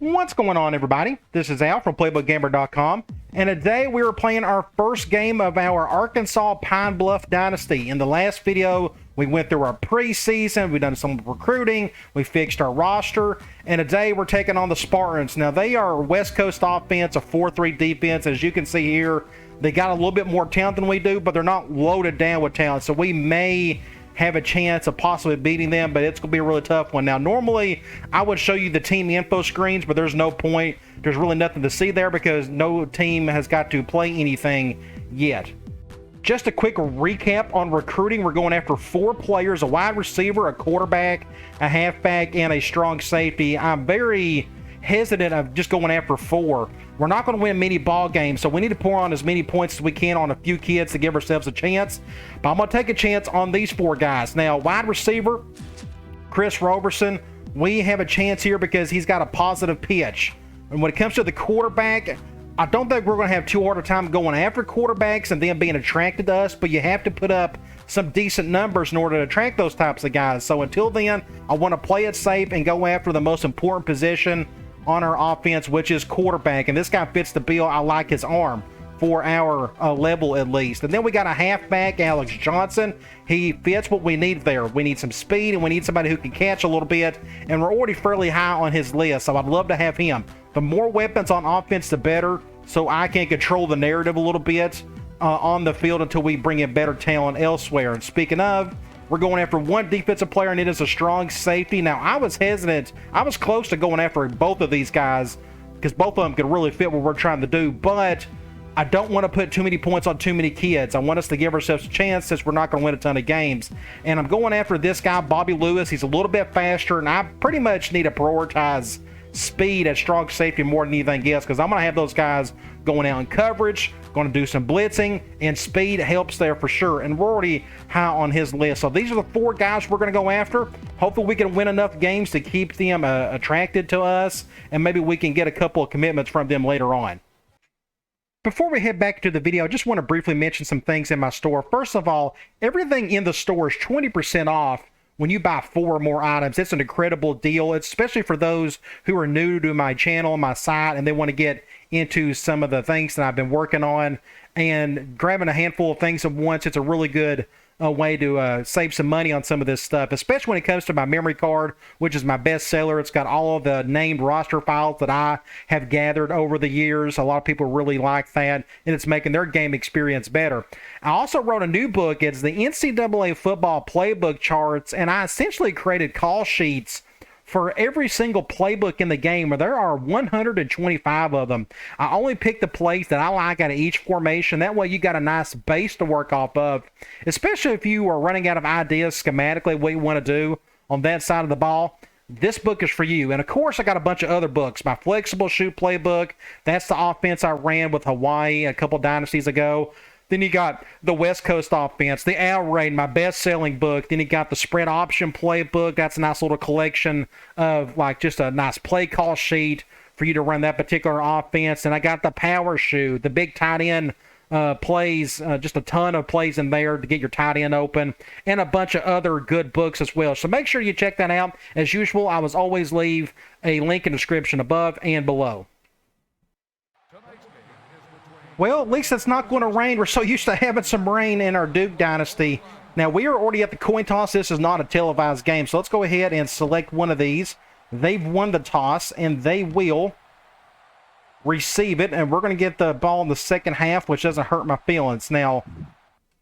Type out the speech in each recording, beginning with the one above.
What's going on, everybody? This is Al from PlaybookGamer.com, and today we are playing our first game of our Arkansas Pine Bluff Dynasty. In the last video, we went through our preseason, we've done some recruiting, we fixed our roster, and today we're taking on the Spartans. Now, they are a West Coast offense, a 4-3 defense. As you can see here, they got a little bit more talent than we do, but they're not loaded down with talent, so we may have a chance of possibly beating them, but it's going to be a really tough one. Now, normally I would show you the team info screens, but there's no point. There's really nothing to see there because no team has got to play anything yet. Just a quick recap on recruiting. We're going after 4 players, a wide receiver, a quarterback, a halfback, and a strong safety. I'm very hesitant of just going after 4. We're not going to win many ball games, so we need to pour on as many points as we can on a few kids to give ourselves a chance. But I'm going to take a chance on these 4 guys. Now, wide receiver, Chris Roberson, we have a chance here because he's got a positive pitch. And when it comes to the quarterback, I don't think we're going to have too hard a time going after quarterbacks and them being attracted to us, but you have to put up some decent numbers in order to attract those types of guys. So until then, I want to play it safe and go after the most important position on our offense, which is quarterback. And this guy fits the bill. I like his arm for our level at least. And then we got a halfback, Alex Johnson. He fits what we need there. We need some speed and we need somebody who can catch a little bit, and we're already fairly high on his list, so I'd love to have him. The more weapons on offense, the better, so I can control the narrative a little bit on the field until we bring in better talent elsewhere. And speaking of, we're going after 1 defensive player, and it is a strong safety. Now, I was hesitant. I was close to going after both of these guys because both of them could really fit what we're trying to do, but I don't want to put too many points on too many kids. I want us to give ourselves a chance since we're not going to win a ton of games. And I'm going after this guy, Bobby Lewis. He's a little bit faster, and I pretty much need to prioritize speed at strong safety more than anything else because I'm going to have those guys going out in coverage, going to do some blitzing, and speed helps there for sure. And we're already high on his list. So these are the 4 guys we're going to go after. Hopefully we can win enough games to keep them attracted to us, and maybe we can get a couple of commitments from them later on. Before we head back to the video, I just want to briefly mention some things in my store. First of all, everything in the store is 20% off when you buy 4 or more items. It's an incredible deal, especially for those who are new to my channel, my site, and they want to get into some of the things that I've been working on. And grabbing a handful of things at once, it's a really good way to save some money on some of this stuff, especially when it comes to my memory card, which is my best seller. It's got all of the named roster files that I have gathered over the years. A lot of people really like that, and it's making their game experience better. I also wrote a new book. It's the NCAA football playbook charts, and I essentially created call sheets for every single playbook in the game, where there are 125 of them. I only pick the plays that I like out of each formation. That way you got a nice base to work off of, especially if you are running out of ideas schematically what you want to do on that side of the ball. This book is for you. And of course, I got a bunch of other books. My flexible shoot playbook, that's the offense I ran with Hawaii a couple dynasties ago. Then you got the West Coast offense, the Air Raid, my best-selling book. Then you got the spread option playbook. That's a nice little collection of like just a nice play call sheet for you to run that particular offense. And I got the power shoot, the big tight end plays, just a ton of plays in there to get your tight end open, and a bunch of other good books as well. So make sure you check that out. As usual, I will always leave a link in the description above and below. Well, at least it's not going to rain. We're so used to having some rain in our Duke Dynasty. Now, we are already at the coin toss. This is not a televised game, so let's go ahead and select one of these. They've won the toss, and they will receive it, and we're going to get the ball in the second half, which doesn't hurt my feelings. Now,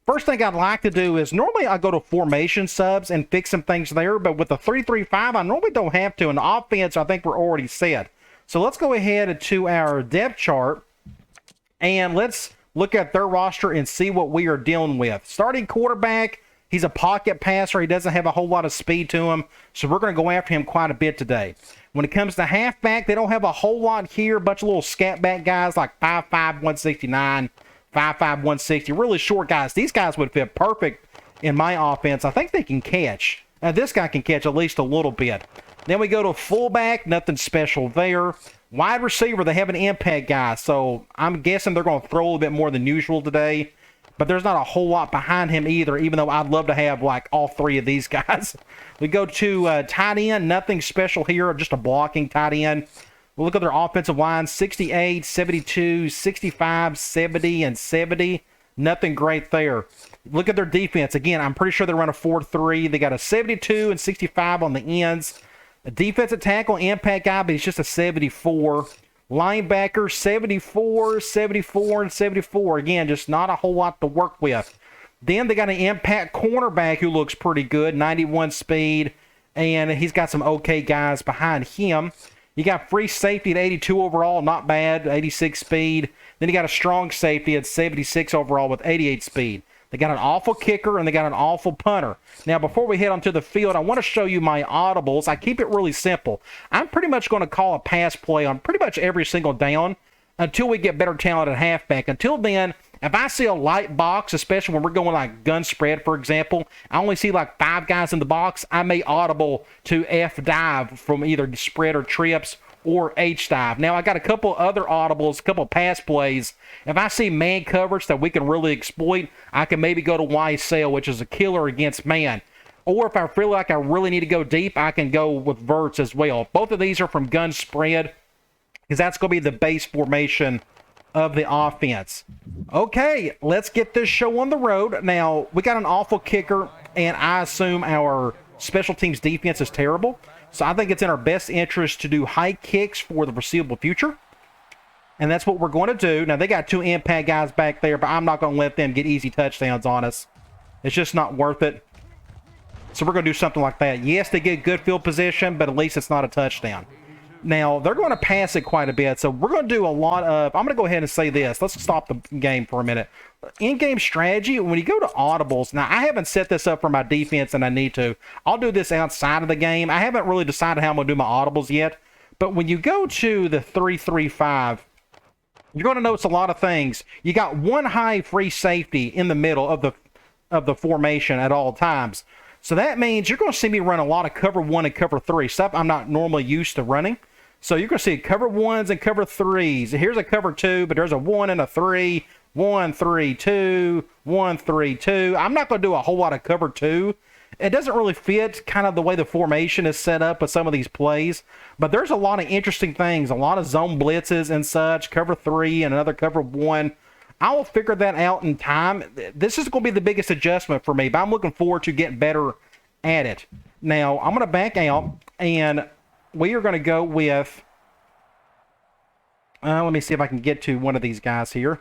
first thing I'd like to do is normally I go to formation subs and fix some things there, but with the 3-3-5, I normally don't have to. In the offense, I think we're already set. So let's go ahead to our depth chart, and let's look at their roster and see what we are dealing with. Starting quarterback, he's a pocket passer. He doesn't have a whole lot of speed to him, so we're going to go after him quite a bit today. When it comes to halfback, they don't have a whole lot here. A bunch of little scat back guys like 5'5", 169, 5'5", 160. Really short guys. These guys would fit perfect in my offense. I think they can catch. Now, this guy can catch at least a little bit. Then we go to fullback. Nothing special there. Wide receiver, they have an impact guy, so I'm guessing they're going to throw a little bit more than usual today. But there's not a whole lot behind him either, even though I'd love to have, like, all 3 of these guys. We go to tight end. Nothing special here, just a blocking tight end. We'll look at their offensive line, 68, 72, 65, 70, and 70. Nothing great there. Look at their defense. Again, I'm pretty sure they run a 4-3. They got a 72 and 65 on the ends. A defensive tackle, impact guy, but he's just a 74. Linebacker, 74, 74, and 74. Again, just not a whole lot to work with. Then they got an impact cornerback who looks pretty good, 91 speed, and he's got some okay guys behind him. You got free safety at 82 overall, not bad, 86 speed. Then you got a strong safety at 76 overall with 88 speed. They got an awful kicker, and they got an awful punter. Now, before we head onto the field, I want to show you my audibles. I keep it really simple. I'm pretty much going to call a pass play on pretty much every single down until we get better talent at halfback. Until then, if I see a light box, especially when we're going like gun spread, for example, I only see like 5 guys in the box, I may audible to F dive from either spread or trips or H dive. Now, I got a couple other audibles, a couple pass plays. If I see man coverage that we can really exploit, I can maybe go to Y sail, which is a killer against man. Or if I feel like I really need to go deep, I can go with verts as well. Both of these are from gun spread, because that's going to be the base formation of the offense. Okay, let's get this show on the road. Now, we got an awful kicker, and I assume our special teams defense is terrible. So I think it's in our best interest to do high kicks for the foreseeable future. And that's what we're going to do. Now, they got 2 impact guys back there, but I'm not going to let them get easy touchdowns on us. It's just not worth it. So we're going to do something like that. Yes, they get good field position, but at least it's not a touchdown. Now, they're going to pass it quite a bit, so we're going to do a lot of... I'm going to go ahead and say this. Let's stop the game for a minute. In-game strategy, when you go to audibles... Now, I haven't set this up for my defense, and I need to. I'll do this outside of the game. I haven't really decided how I'm going to do my audibles yet. But when you go to the 3-3-5, you're going to notice a lot of things. You got one high free safety in the middle of the formation at all times. So that means you're going to see me run a lot of cover 1 and cover 3, stuff I'm not normally used to running. So you're going to see cover 1s and cover 3s. Here's a cover 2, but there's a 1 and a 3, 1, 3, 2, 1, 3, 2. I'm not going to do a whole lot of cover 2. It doesn't really fit kind of the way the formation is set up with some of these plays. But there's a lot of interesting things, a lot of zone blitzes and such, cover 3 and another cover 1. I will figure that out in time. This is going to be the biggest adjustment for me, but I'm looking forward to getting better at it. Now, I'm going to back out, and we are going to go with... let me see if I can get to one of these guys here.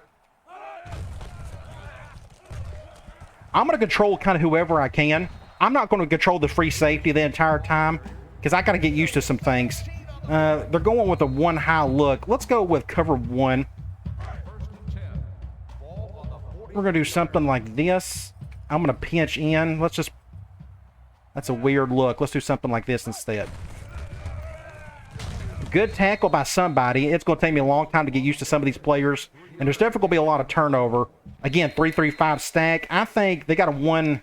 I'm going to control kind of whoever I can. I'm not going to control the free safety the entire time, because I got to get used to some things. They're going with a 1 high look. Let's go with cover 1. We're going to do something like this. I'm going to pinch in. Let's just... That's a weird look. Let's do something like this instead. Good tackle by somebody. It's going to take me a long time to get used to some of these players. And there's definitely going to be a lot of turnover. Again, 3-3-5 stack. I think they got a 1...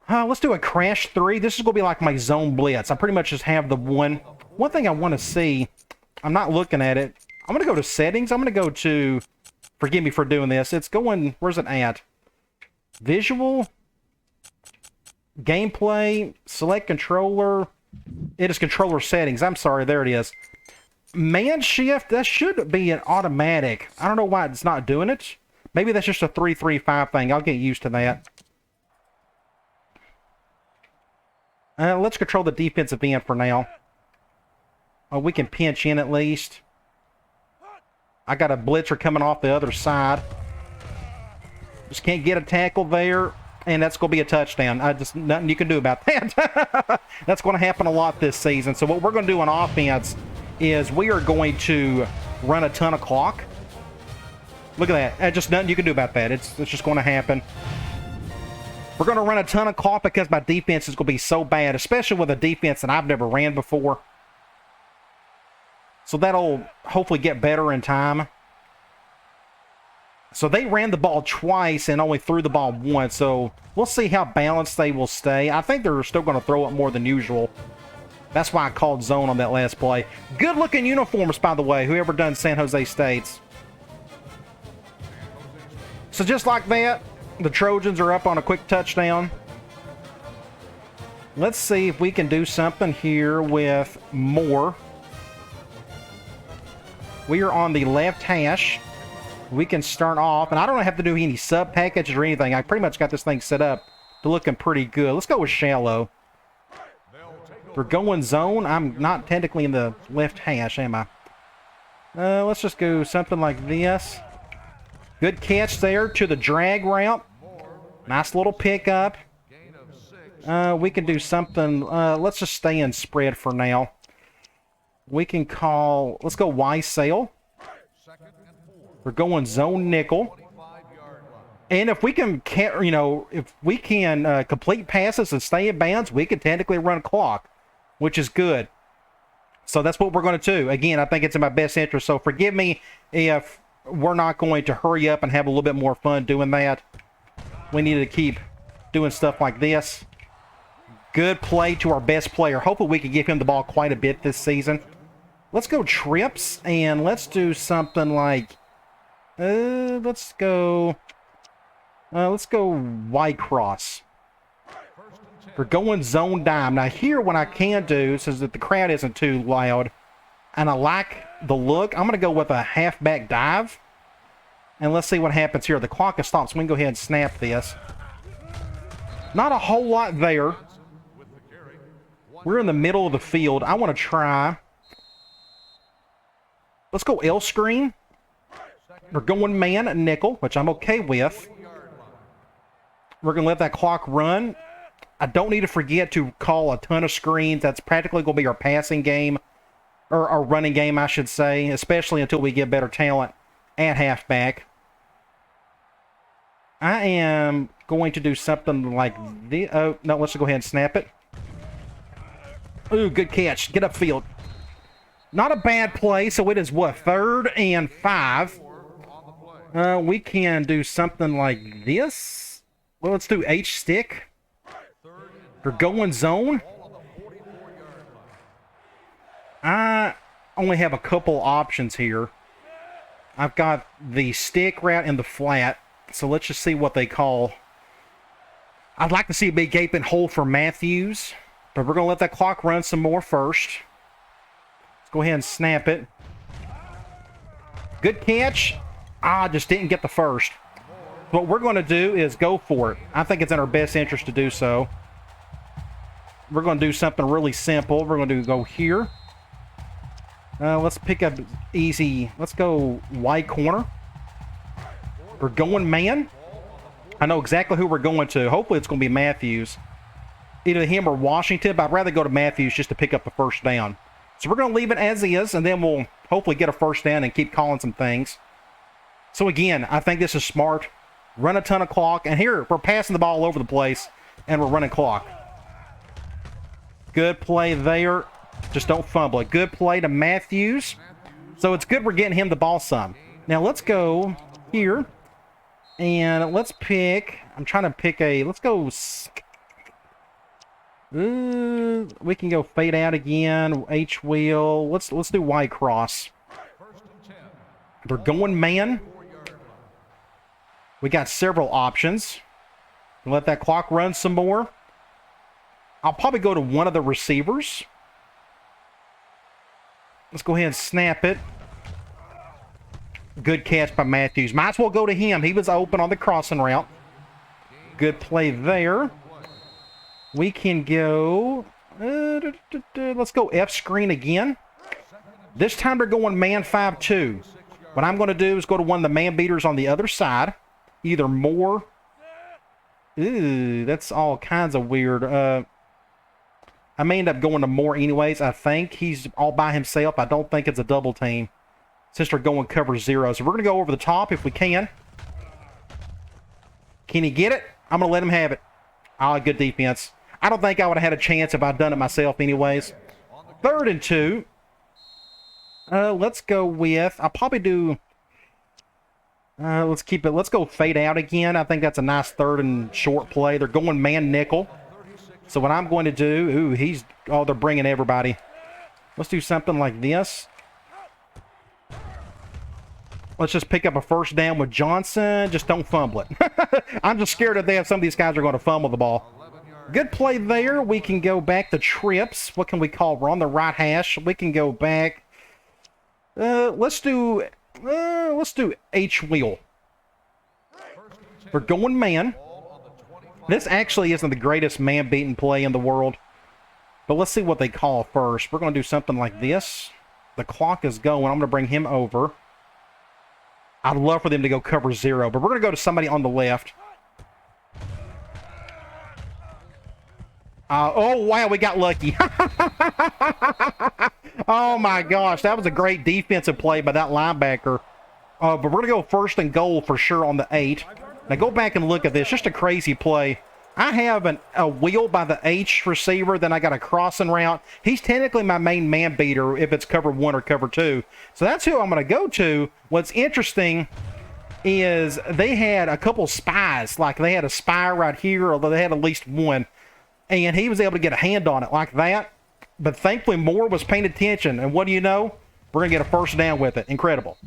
let's do a crash 3. This is going to be like my zone blitz. I pretty much just have the 1. One thing I want to see... I'm not looking at it. I'm going to go to settings. I'm going to go to... Forgive me for doing this. It's going... Where's it at? Visual. Gameplay. Select controller. It is controller settings. I'm sorry. There it is. Man shift. That should be an automatic. I don't know why it's not doing it. Maybe that's just a 3-3-5 thing. I'll get used to that. Let's control the defensive end for now. Oh, we can pinch in at least. I got a blitzer coming off the other side. Just can't get a tackle there, and that's going to be a touchdown. Nothing you can do about that. That's going to happen a lot this season. So what we're going to do on offense is we are going to run a ton of clock. Look at that. Just nothing you can do about that. It's just going to happen. We're going to run a ton of clock because my defense is going to be so bad, especially with a defense that I've never ran before. So that'll hopefully get better in time. So they ran the ball twice and only threw the ball once. So we'll see how balanced they will stay. I think they're still going to throw it more than usual. That's why I called zone on that last play. Good looking uniforms, by the way, whoever done San Jose State's. So just like that, the Trojans are up on a quick touchdown. Let's see if we can do something here with more. We are on the left hash. We can start off, and I don't have to do any sub packages or anything. I pretty much got this thing set up to looking pretty good. Let's go with shallow. We're going zone. I'm not technically in the left hash, am I? Let's just go something like this. Good catch there to the drag route. Nice little pickup. We can do something. Let's just stay in spread for now. We can call. Let's go Y sail. We're going zone nickel. And if we can, you know, if we can complete passes and stay in bounds, we can technically run clock, which is good. So that's what we're going to do. Again, I think it's in my best interest. So forgive me if we're not going to hurry up and have a little bit more fun doing that. We need to keep doing stuff like this. Good play to our best player. Hopefully we can give him the ball quite a bit this season. Let's go trips, and let's do something like... let's go Y cross. We're going zone dime. Now here what I can do, since that the crowd isn't too loud, and I like the look, I'm going to go with a halfback dive. And let's see what happens here. The clock has stopped, so we can go ahead and snap this. Not a whole lot there. We're in the middle of the field. I want to try. Let's go L screen. We're going man nickel, which I'm okay with. We're going to let that clock run. I don't need to forget to call a ton of screens. That's practically going to be our passing game, or our running game, I should say, especially until we get better talent at halfback. I am going to do something like this. Oh, no, let's go ahead and snap it. Ooh, good catch. Get upfield. Not a bad play, so it is what, 3rd and 5. We can do something like this. Well, let's do H stick. We're going zone. I only have a couple options here. I've got the stick route and the flat. So let's just see what they call. I'd like to see a big gaping hole for Matthews. But we're going to let that clock run some more first. Let's go ahead and snap it. Good catch. Just didn't get the first. What we're going to do is go for it. I think it's in our best interest to do so. We're going to do something really simple. We're going to go here. Let's pick up easy. Let's go wide corner. We're going man. I know exactly who we're going to. Hopefully it's going to be Matthews. Either him or Washington, but I'd rather go to Matthews just to pick up the first down. So we're going to leave it as is, and then we'll hopefully get a first down and keep calling some things. So again, I think this is smart. Run a ton of clock, and here we're passing the ball all over the place, and we're running clock. Good play there. Just don't fumble it. Good play to Matthews. So it's good we're getting him the ball some. Now let's go here, and let's pick. I'm trying to pick a. Let's go. We can go fade out again. H wheel. Let's do Y cross. We're going man. We got several options. Let that clock run some more. I'll probably go to one of the receivers. Let's go ahead and snap it. Good catch by Matthews. Might as well go to him. He was open on the crossing route. Good play there. We can go... let's go F screen again. This time they're going man 5-2. What I'm going to do is go to one of the man beaters on the other side. Either more... Ooh, that's all kinds of weird. I may end up going to more anyways. I think he's all by himself. I don't think it's a double team since they're going cover 0. So we're going to go over the top if we can. Can he get it? I'm going to let him have it. Good defense. I don't think I would have had a chance if I'd done it myself anyways. 3rd and 2. Let's go with... I'll probably do... let's keep it... Let's go fade out again. I think that's a nice 3rd and short play. They're going man nickel. So what I'm going to do... Ooh, they're bringing everybody. Let's do something like this. Let's just pick up a first down with Johnson. Just don't fumble it. I'm just scared that some of these guys are going to fumble the ball. Good play there. We can go back to trips. What can we call? We're on the right hash. We can go back. Let's do H wheel. We're going man. This actually isn't the greatest man-beating play in the world. But let's see what they call first. We're going to do something like this. The clock is going. I'm going to bring him over. I'd love for them to go cover 0, but we're going to go to somebody on the left. Oh, wow, we got lucky. Oh, my gosh. That was a great defensive play by that linebacker. But we're going to go first and goal for sure on the 8. Now, go back and look at this. Just a crazy play. I have a wheel by the H receiver, then I got a crossing route. He's technically my main man beater if it's cover 1 or cover 2. So that's who I'm going to go to. What's interesting is they had a couple spies. Like they had a spy right here, although they had at least one. And he was able to get a hand on it like that. But thankfully Moore was paying attention. And what do you know? We're going to get a first down with it. Incredible.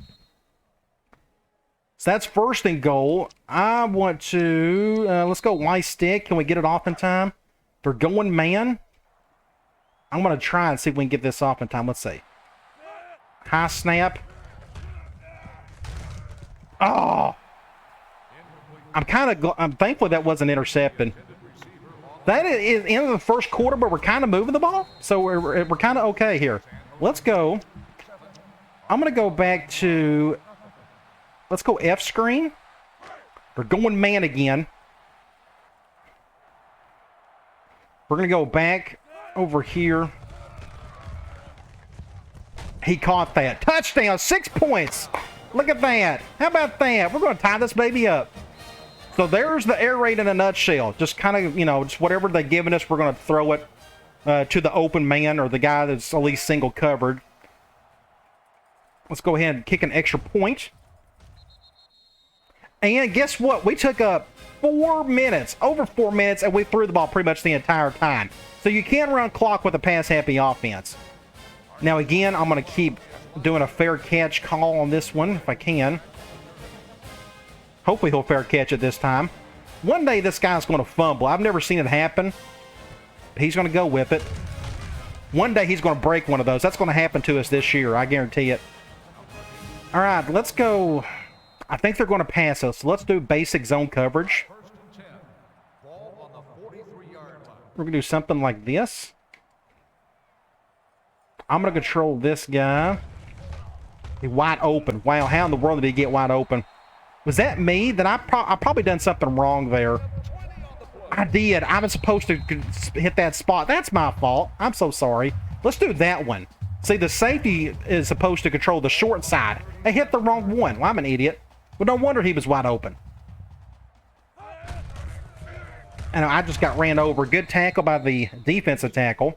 So that's first and goal. I want to, let's go Y stick. Can we get it off in time? They're going man. I'm going to try and see if we can get this off in time. Let's see. High snap. Oh. I'm thankful that wasn't intercepted. That is the end of the first quarter, but we're kind of moving the ball. So we're kind of okay here. Let's go. I'm going to go back to... Let's go F screen. We're going man again. We're going to go back over here. He caught that. Touchdown, 6 points. Look at that. How about that? We're going to tie this baby up. So there's the air raid in a nutshell. Just kind of, just whatever they're giving us, we're going to throw it to the open man or the guy that's at least single covered. Let's go ahead and kick an extra point. And guess what? We took up 4 minutes, over 4 minutes, and we threw the ball pretty much the entire time. So you can run clock with a pass-happy offense. Now, again, I'm going to keep doing a fair catch call on this one if I can. Hopefully he'll fair catch it this time. One day this guy's going to fumble. I've never seen it happen. He's going to go with it. One day he's going to break one of those. That's going to happen to us this year. I guarantee it. All right, let's go... I think they're going to pass us. So let's do basic zone coverage. We're going to do something like this. I'm going to control this guy. He's wide open. Wow, how in the world did he get wide open? Was that me? That I probably done something wrong there. I did. I was supposed to hit that spot. That's my fault. I'm so sorry. Let's do that one. See, the safety is supposed to control the short side. I hit the wrong one. Well, I'm an idiot. Well, no wonder he was wide open. And I just got ran over. Good tackle by the defensive tackle.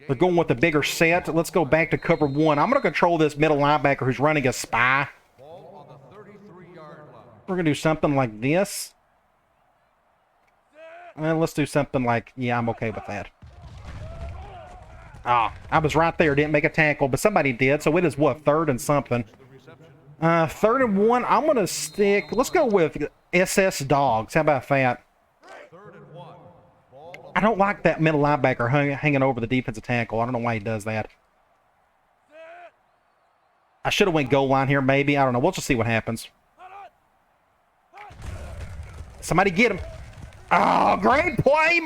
They're going with the bigger set. Let's go back to cover 1. I'm going to control this middle linebacker who's running a spy. We're going to do something like this. And let's do something like, yeah, I'm okay with that. Ah, I was right there. Didn't make a tackle, but somebody did. So it is, what, 3rd and something. 3rd and 1. I'm going to stick. Let's go with SS Dogs. How about that? I don't like that middle linebacker hanging over the defensive tackle. I don't know why he does that. I should have went goal line here, maybe. I don't know. We'll just see what happens. Somebody get him. Oh, great play.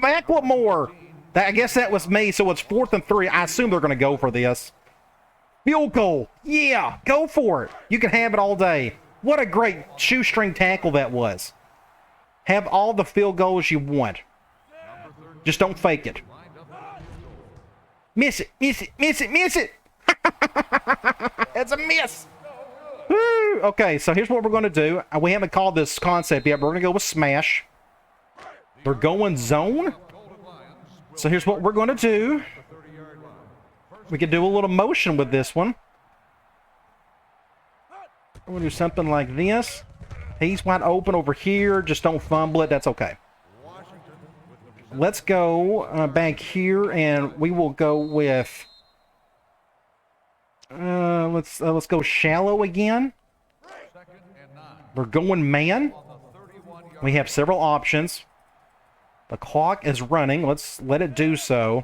Macklemore. I guess that was me. So it's 4th and 3. I assume they're going to go for this. Field goal. Yeah, go for it. You can have it all day. What a great shoestring tackle that was. Have all the field goals you want. Just don't fake it. Miss it, miss it, miss it, miss it. It's a miss. Woo. Okay, so here's what we're going to do. We haven't called this concept yet, but we're going to go with smash. They're going zone. So here's what we're going to do. We could do a little motion with this one. We're going to do something like this. He's wide open over here. Just don't fumble it. That's okay. Let's go back here, and we will go with... let's go shallow again. We're going man. We have several options. The clock is running. Let's let it do so.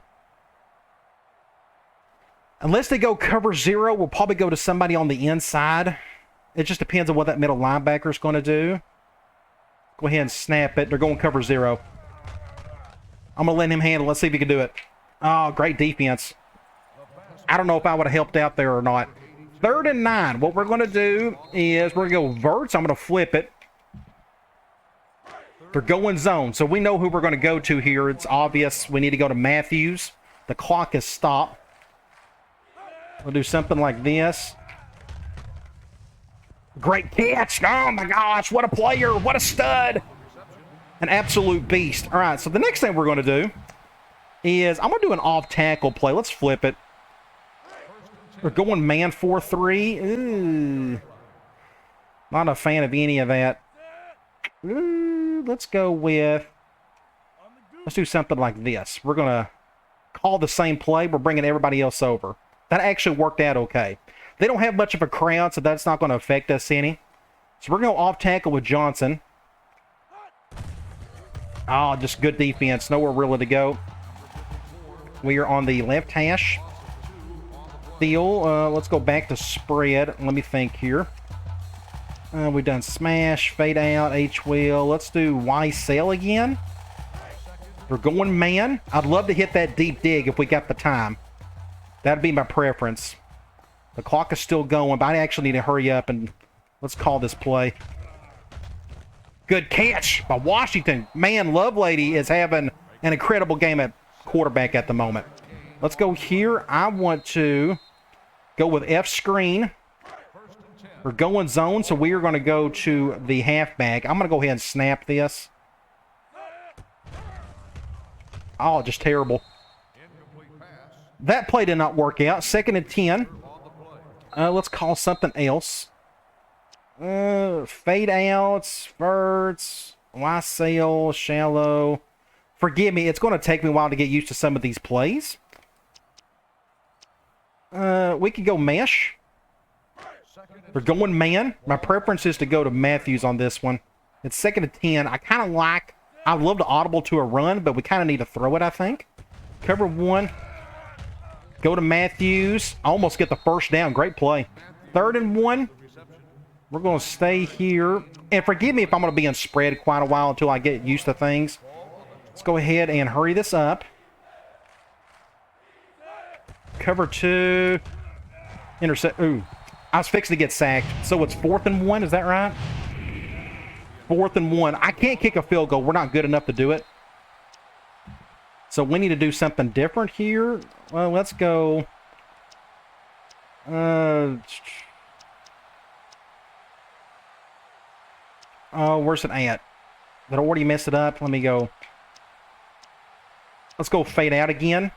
Unless they go cover 0, we'll probably go to somebody on the inside. It just depends on what that middle linebacker is going to do. Go ahead and snap it. They're going cover 0. I'm going to let him handle it. Let's see if he can do it. Oh, great defense. I don't know if I would have helped out there or not. 3rd and 9. What we're going to do is we're going to go verts. I'm going to flip it. They're going zone. So we know who we're going to go to here. It's obvious. We need to go to Matthews. The clock is stopped. We'll do something like this. Great catch. Oh, my gosh. What a player. What a stud. An absolute beast. All right, so the next thing we're going to do is I'm going to do an off-tackle play. Let's flip it. We're going man 4-3. Ooh. Not a fan of any of that. Ooh, let's go with... Let's do something like this. We're going to call the same play. We're bringing everybody else over. That actually worked out okay. They don't have much of a crowd, so that's not going to affect us any. So we're going to off-tackle with Johnson. Oh, just good defense. Nowhere really to go. We are on the left hash. Let's go back to spread. Let me think here. We've done smash, fade out, H-wheel. Let's do Y-sail again. We're going man. I'd love to hit that deep dig if we got the time. That'd be my preference. The clock is still going, but I actually need to hurry up and let's call this play. Good catch by Washington. Man, Lovelady is having an incredible game at quarterback at the moment. Let's go here. I want to go with F screen. We're going zone, so we are going to go to the halfback. I'm going to go ahead and snap this. Oh, just terrible. That play did not work out. 2nd and 10. Let's call something else. Fade outs, verts, Y-sail, shallow. Forgive me, it's going to take me a while to get used to some of these plays. We could go mesh. We're going man. My preference is to go to Matthews on this one. It's 2nd and 10. I'd love to audible to a run, but we kind of need to throw it, I think. Cover 1. Go to Matthews. Almost get the first down. Great play. 3rd and 1. We're going to stay here. And forgive me if I'm going to be in spread quite a while until I get used to things. Let's go ahead and hurry this up. Cover 2. Intercept. Ooh. I was fixing to get sacked. So it's 4th and 1. Is that right? 4th and 1. I can't kick a field goal. We're not good enough to do it. So we need to do something different here. Well, let's go. Oh, where's it at? Did I already mess it up? Let me go. Let's go fade out again.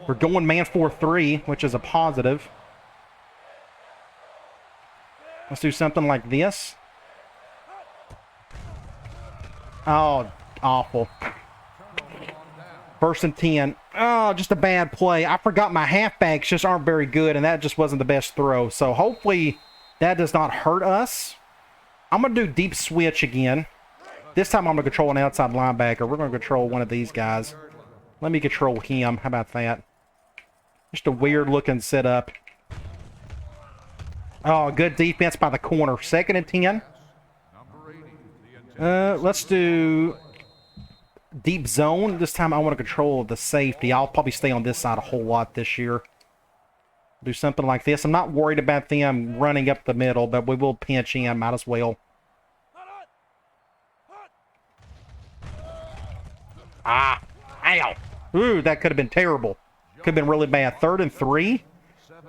We're going man 4-3, which is a positive. Let's do something like this. Oh, awful. 1st and 10. Oh, just a bad play. I forgot my halfbacks just aren't very good, and that just wasn't the best throw. So hopefully that does not hurt us. I'm going to do deep switch again. This time I'm going to control an outside linebacker. We're going to control one of these guys. Let me control him. How about that? Just a weird-looking setup. Oh, good defense by the corner. 2nd and 10. Let's do deep zone. This time I want to control the safety. I'll probably stay on this side a whole lot this year. Do something like this. I'm not worried about them running up the middle, but we will pinch in. Might as well. Ah! Ow! Ooh, that could have been terrible. Could have been really bad. 3rd and 3.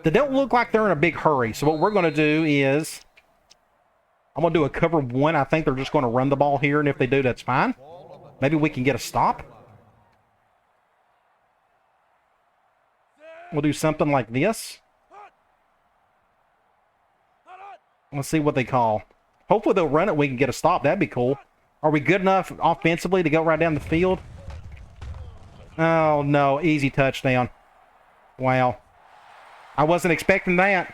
They don't look like they're in a big hurry. So what we're going to do is I'm going to do a cover 1. I think they're just going to run the ball here, and if they do, that's fine. Maybe we can get a stop. We'll do something like this. Let's see what they call. Hopefully they'll run it. We can get a stop. That'd be cool. Are we good enough offensively to go right down the field? Oh, no. Easy touchdown. Wow. I wasn't expecting that.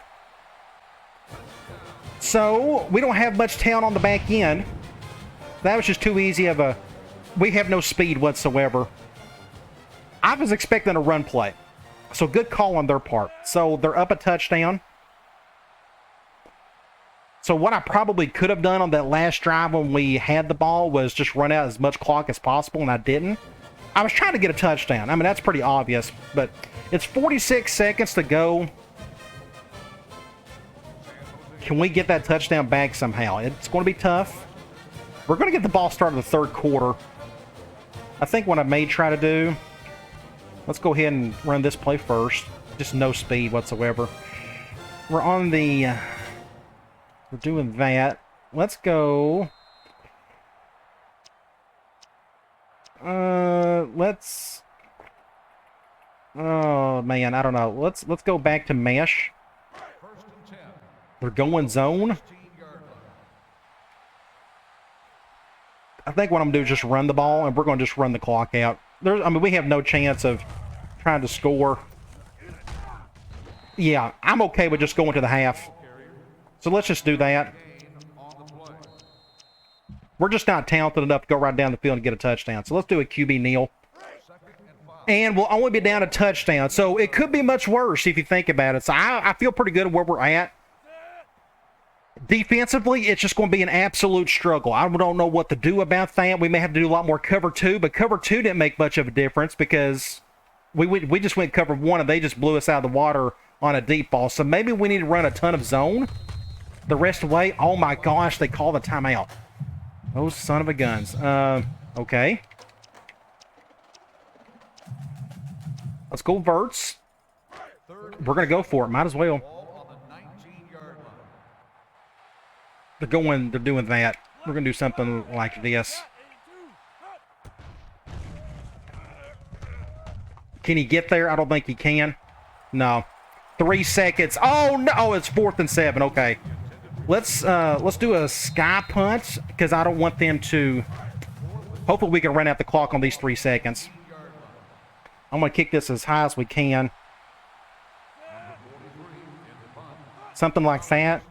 So, we don't have much talent on the back end. That was just too easy of a... We have no speed whatsoever. I was expecting a run play. So good call on their part. So they're up a touchdown. So what I probably could have done on that last drive when we had the ball was just run out as much clock as possible, and I didn't. I was trying to get a touchdown. I mean, that's pretty obvious, but it's 46 seconds to go. Can we get that touchdown back somehow? It's going to be tough. We're going to get the ball started in the third quarter. I think what I may try to do, let's go ahead and run this play first. Just no speed whatsoever. We're on the... we're doing that. Let's go... let's... oh, man, I don't know. Let's go back to mesh. We're going zone. I think what I'm going to do is just run the ball, and we're going to just run the clock out. I mean, we have no chance of trying to score. Yeah, I'm okay with just going to the half. So let's just do that. We're just not talented enough to go right down the field and get a touchdown. So let's do a QB kneel. And we'll only be down a touchdown. So it could be much worse if you think about it. So I feel pretty good where we're at. Defensively, it's just going to be an absolute struggle. I don't know what to do about that. We may have to do a lot more cover 2, but cover 2 didn't make much of a difference because we just went cover 1 and they just blew us out of the water on a deep ball. So maybe we need to run a ton of zone the rest of the way. Oh my gosh, they called a timeout. Oh, son of a guns. Okay. Let's go verts. We're going to go for it. Might as well. They're doing that. We're going to do something like this. Can he get there? I don't think he can. No. 3 seconds. Oh, no. Oh, it's 4th and 7. Okay. Let's do a sky punt because I don't want them to... hopefully we can run out the clock on these 3 seconds. I'm going to kick this as high as we can. Something like that.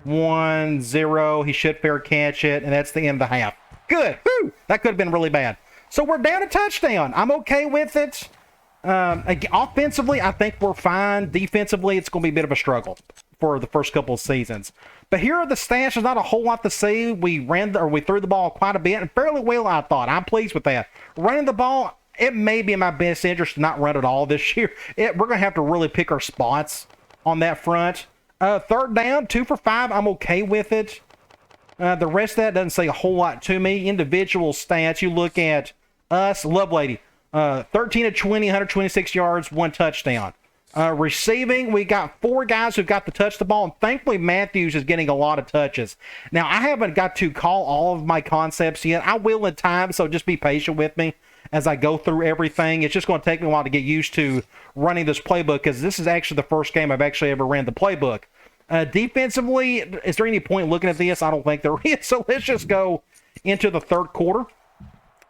1-0. He should fair catch it, and that's the end of the half. Good. Whew. That could have been really bad. So we're down a touchdown. I'm okay with it. Offensively, I think we're fine. Defensively, it's going to be a bit of a struggle for the first couple of seasons. But here are the stats. There's not a whole lot to see. We threw the ball quite a bit, and fairly well, I thought. I'm pleased with that. Running the ball, it may be in my best interest to not run it all this year. We're going to have to really pick our spots on that front. Third down, 2 for 5. I'm okay with it. The rest of that doesn't say a whole lot to me. Individual stats, you look at us, Lovelady, 13 of 20, 126 yards, 1 touchdown. Receiving, we got 4 guys who've got to touch the ball, and thankfully Matthews is getting a lot of touches. Now, I haven't got to call all of my concepts yet. I will in time, so just be patient with me as I go through everything. It's just going to take me a while to get used to running this playbook because this is actually the first game I've actually ever ran the playbook. Defensively, is there any point looking at this? I don't think there is. So let's just go into the third quarter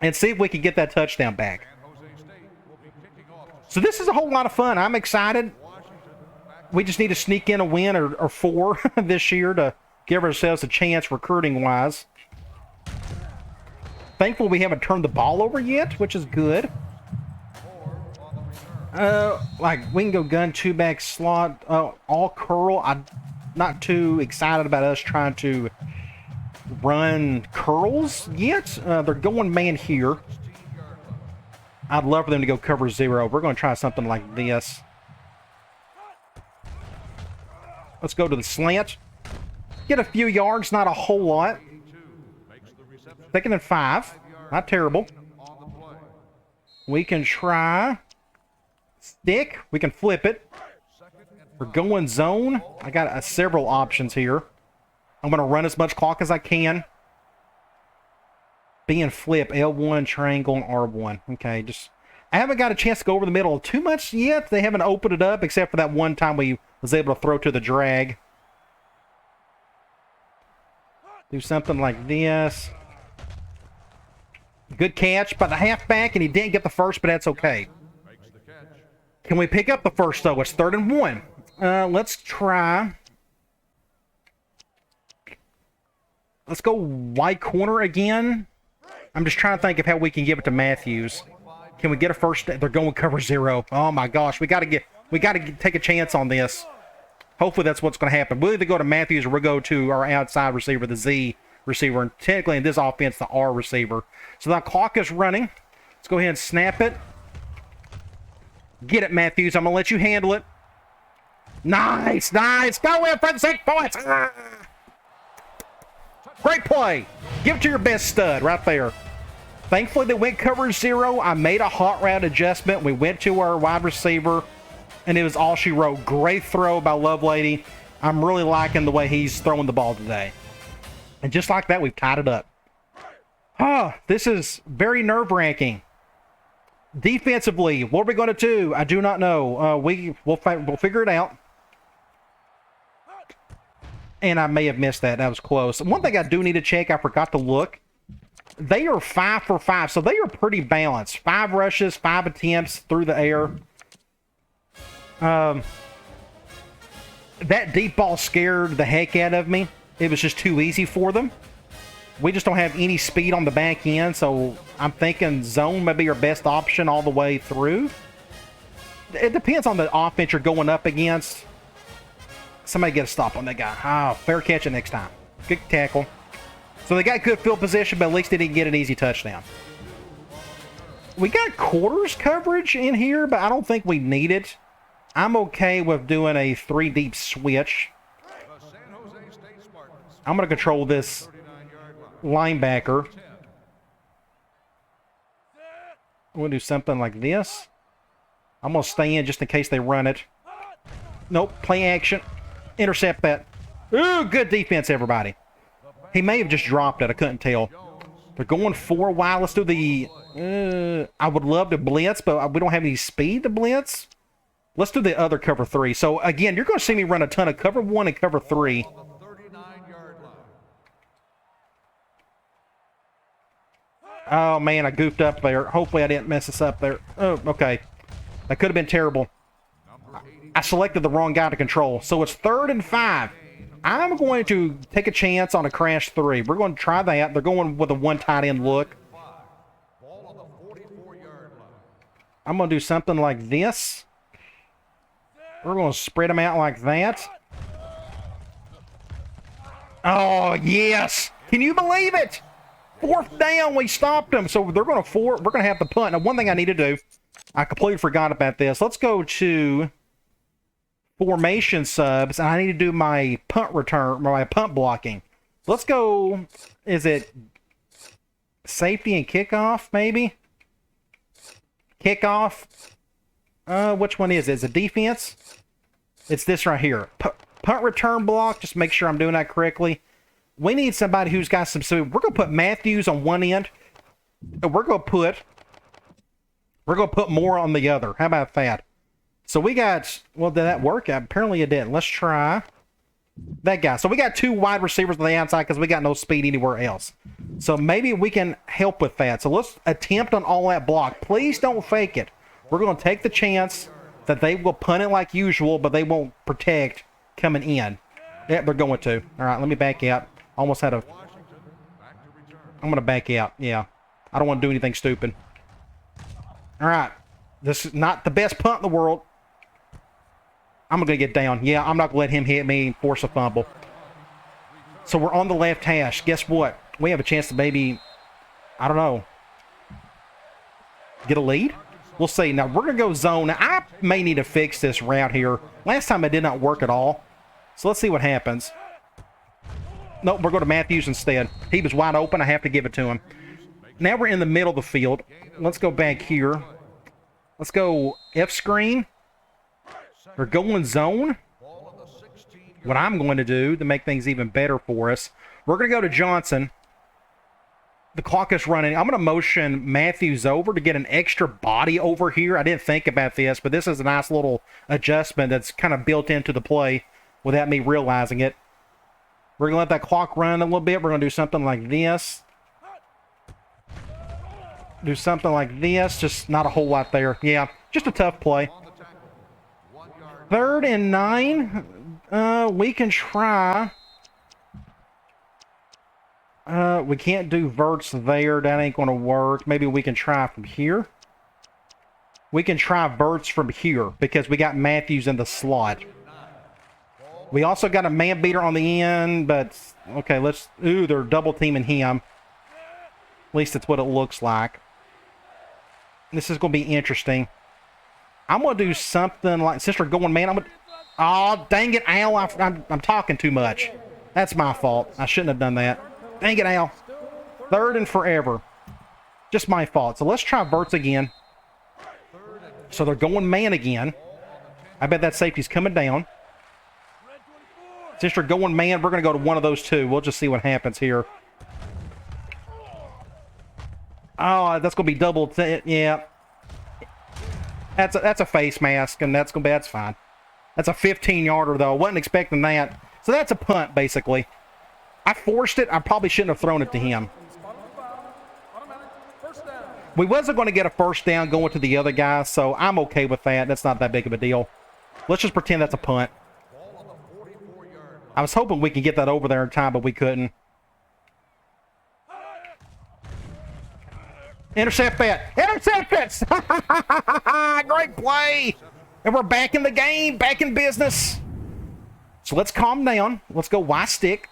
and see if we can get that touchdown back. So this is a whole lot of fun. I'm excited. We just need to sneak in a win or 4 this year to give ourselves a chance recruiting-wise. Thankful we haven't turned the ball over yet, which is good. Like, we can go gun, 2-back slot, all curl. I'm not too excited about us trying to run curls yet. They're going man here. I'd love for them to go cover 0. We're going to try something like this. Let's go to the slant. Get a few yards, not a whole lot. 2nd and 5. Not terrible. We can try stick. We can flip it. We're going zone. I got several options here. I'm going to run as much clock as I can. B and flip, L1, triangle, and R1. Okay, I haven't got a chance to go over the middle too much yet. They haven't opened it up except for that one time we was able to throw to the drag. Do something like this. Good catch by the halfback, and he didn't get the first, but that's okay. Can we pick up the first, though? It's 3rd and 1. Let's try. Let's go wide corner again. I'm just trying to think of how we can give it to Matthews. Can we get a first? They're going cover 0. Oh my gosh, we got to take a chance on this. Hopefully that's what's going to happen. We'll either go to Matthews or we'll go to our outside receiver, the Z receiver, and technically in this offense, the R receiver. So that clock is running. Let's go ahead and snap it. Get it, Matthews. I'm going to let you handle it. Nice, nice. Go in for the 6 points. Ah. Great play. Give it to your best stud right there. Thankfully, they went cover 0. I made a hot route adjustment. We went to our wide receiver, and it was all she wrote. Great throw by Lovelady. I'm really liking the way he's throwing the ball today. And just like that, we've tied it up. Oh, this is very nerve-wracking. Defensively, what are we going to do? I do not know. We'll figure it out. And I may have missed that. That was close. One thing I do need to check, I forgot to look. They are 5 for 5, so they are pretty balanced. 5 rushes, 5 attempts through the air. That deep ball scared the heck out of me. It was just too easy for them. We just don't have any speed on the back end, so I'm thinking zone may be our best option all the way through. It depends on the offense you're going up against. Somebody get a stop on that guy. Oh, fair catch it next time. Good tackle. So they got good field position, but at least they didn't get an easy touchdown. We got quarters coverage in here, but I don't think we need it. I'm okay with doing a 3 deep switch. I'm going to control this linebacker. We'll do something like this. I'm going to stay in just in case they run it. Nope, play action. Intercept that. Ooh, good defense, everybody. He may have just dropped it. I couldn't tell. They're going 4 wide. Let's do the... I would love to blitz, but we don't have any speed to blitz. Let's do the other cover 3. So, again, you're going to see me run a ton of cover 1 and cover 3. Oh, man, I goofed up there. Hopefully I didn't mess this up there. Oh, okay. That could have been terrible. I selected the wrong guy to control. So it's 3rd and 5. I'm going to take a chance on a crash 3. We're going to try that. They're going with a 1 tight end look. I'm going to do something like this. We're going to spread them out like that. Oh, yes. Can you believe it? 4th down, we stopped them. So they're going to we're going to have to punt. Now, one thing I need to do, I completely forgot about this. Let's go to formation subs, and I need to do my punt return, my punt blocking. Let's go, is it safety and kickoff, maybe? Kickoff. Which one is it? Is it defense? It's this right here. Punt return block, just make sure I'm doing that correctly. We need somebody who's got some speed. We're going to put Matthews on one end, and we're going to put more on the other. How about that? So we got, well, did that work? Apparently it didn't. Let's try that guy. So we got 2 wide receivers on the outside because we got no speed anywhere else. So maybe we can help with that. So let's attempt on all that block. Please don't fake it. We're going to take the chance that they will punt it like usual, but they won't protect coming in. Yeah, they're going to. All right, let me back out. Almost had a... I'm going to back out. Yeah. I don't want to do anything stupid. All right. This is not the best punt in the world. I'm going to get down. Yeah, I'm not going to let him hit me and force a fumble. So we're on the left hash. Guess what? We have a chance to maybe, I don't know, get a lead? We'll see. Now, we're going to go zone. Now, I may need to fix this route here. Last time it did not work at all. So let's see what happens. Nope, we're going to Matthews instead. He was wide open. I have to give it to him. Now we're in the middle of the field. Let's go back here. Let's go F screen. We're going zone. What I'm going to do to make things even better for us, we're going to go to Johnson. The clock is running. I'm going to motion Matthews over to get an extra body over here. I didn't think about this, but this is a nice little adjustment that's kind of built into the play without me realizing it. We're going to let that clock run a little bit. We're going to do something like this. Do something like this. Just not a whole lot there. Yeah, just a tough play. 3rd and 9. We can try. We can't do verts there. That ain't going to work. Maybe we can try from here. We can try verts from here because we got Matthews in the slot. We also got a man beater on the end, but okay, let's... Ooh, they're double teaming him. At least that's what it looks like. This is going to be interesting. I'm going to do something like... Since they're going man, I'm going to... Oh, dang it, Al. I'm talking too much. That's my fault. I shouldn't have done that. Dang it, Al. Third and forever. Just my fault. So let's try verts again. So they're going man again. I bet that safety's coming down. Since they're going man, we're going to go to one of those two. We'll just see what happens here. Oh, that's going to be double. Yeah. That's a face mask, and that's fine. That's a 15-yarder, though. Wasn't expecting that. So that's a punt, basically. I forced it. I probably shouldn't have thrown it to him. We wasn't going to get a first down going to the other guy, so I'm okay with that. That's not that big of a deal. Let's just pretend that's a punt. I was hoping we could get that over there in time, but we couldn't. Intercept that. Intercept it! Great play! And we're back in the game, back in business. So let's calm down. Let's go Y stick.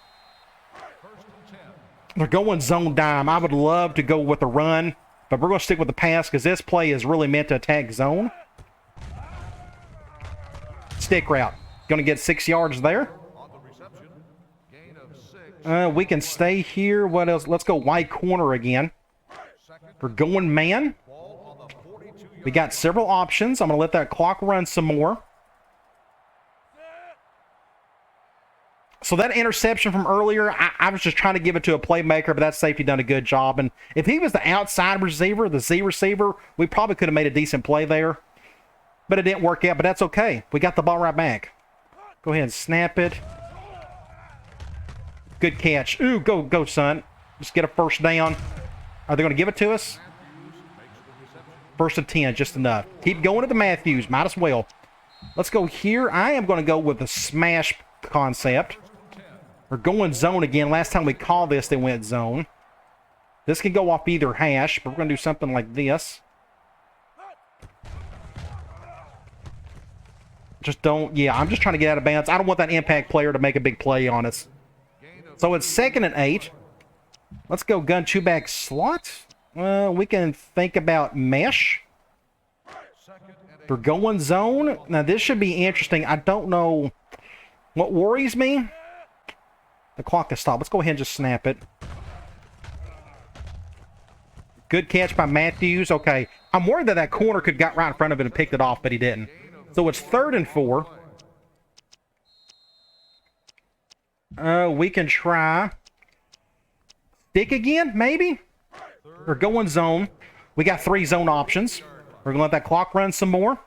They're going zone dime. I would love to go with a run, but we're going to stick with the pass because this play is really meant to attack zone. Stick route. Going to get 6 yards there. We can stay here. What else? Let's go wide corner again. We're going man. We got several options. I'm going to let that clock run some more. So that interception from earlier, I was just trying to give it to a playmaker, but that safety done a good job. And if he was the outside receiver, the Z receiver, we probably could have made a decent play there. But it didn't work out, but that's okay. We got the ball right back. Go ahead and snap it. Good catch. Ooh, go, son. Just get a first down. Are they going to give it to us? First and 10, just enough. Keep going to the Matthews. Might as well. Let's go here. I am going to go with the smash concept. We're going zone again. Last time we called this, they went zone. This can go off either hash, but we're going to do something like this. Just don't... Yeah, I'm just trying to get out of bounds. I don't want that impact player to make a big play on us. So it's 2nd and 8. Let's go gun two back slot. We can think about mesh. We're going zone. Now, this should be interesting. I don't know what worries me. The clock has stopped. Let's go ahead and just snap it. Good catch by Matthews. Okay. I'm worried that that corner could got right in front of it and picked it off, but he didn't. So it's 3rd and 4. We can try stick again, maybe? We're going zone. We got 3 zone options. We're going to let that clock run some more.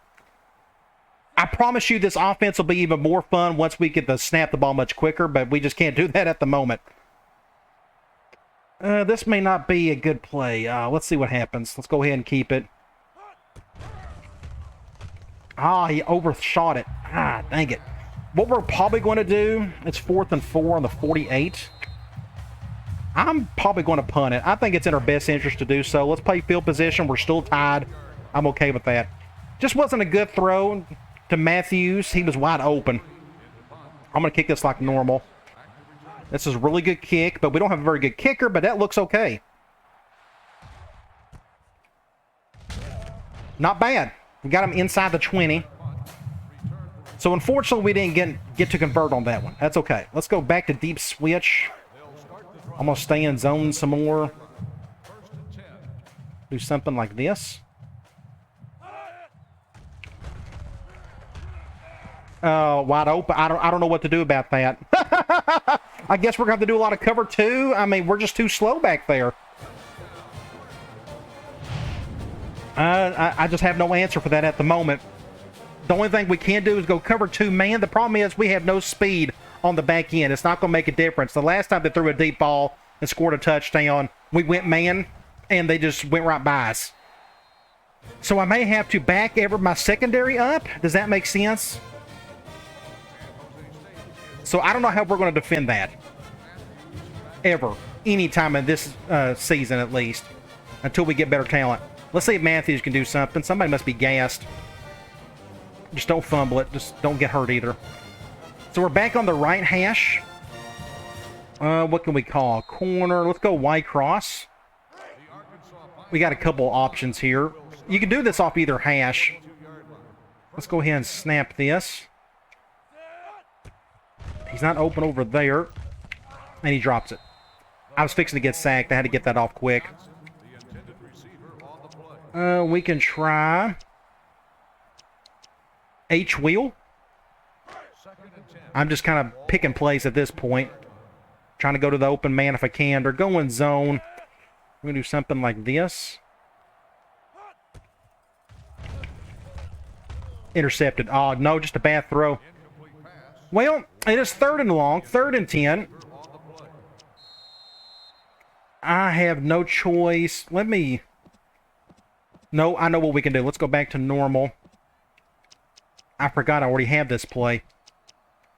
I promise you this offense will be even more fun once we get to snap the ball much quicker, but we just can't do that at the moment. This may not be a good play. Let's see what happens. Let's go ahead and keep it. He overshot it. Dang it. What we're probably going to do, it's 4th and 4 on the 48. I'm probably going to punt it. I think it's in our best interest to do so. Let's play field position. We're still tied. I'm okay with that. Just wasn't a good throw to Matthews. He was wide open. I'm going to kick this like normal. This is a really good kick, but we don't have a very good kicker, but that looks okay. Not bad. We got him inside the 20. So unfortunately, we didn't get to convert on that one. That's okay. Let's go back to deep switch. I'm going to stay in zone some more. Do something like this. Wide open. I don't know what to do about that. I guess we're going to have to do a lot of cover two. I mean, we're just too slow back there. I just have no answer for that at the moment. The only thing we can do is go cover 2 man. The problem is we have no speed on the back end. It's not going to make a difference. The last time they threw a deep ball and scored a touchdown, we went man, and they just went right by us. So I may have to back my secondary up. Does that make sense? So I don't know how we're going to defend that. Ever. Any time in this season, at least. Until we get better talent. Let's see if Matthews can do something. Somebody must be gassed. Just don't fumble it. Just don't get hurt either. So we're back on the right hash. What can we call? Corner. Let's go white cross. We got a couple options here. You can do this off either hash. Let's go ahead and snap this. He's not open over there. And he drops it. I was fixing to get sacked. I had to get that off quick. We can try H-wheel. I'm just kind of picking plays at this point. Trying to go to the open man if I can. They're going zone. We're going to do something like this. Intercepted. Oh, no, just a bad throw. Well, it is 3rd and long. 3rd and 10. I have no choice. Let me... No, I know what we can do. Let's go back to normal. I forgot I already have this play.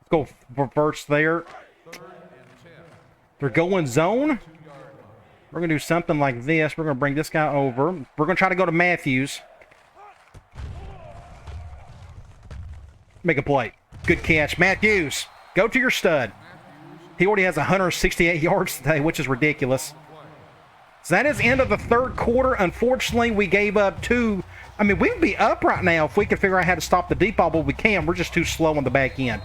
Let's go reverse there. They're going zone. We're going to do something like this. We're going to bring this guy over. We're going to try to go to Matthews. Make a play. Good catch. Matthews, go to your stud. He already has 168 yards today, which is ridiculous. So that is the end of the 3rd quarter. Unfortunately, we gave up 2. I mean, we'd be up right now if we could figure out how to stop the deep ball, but we can. We're just too slow on the back end.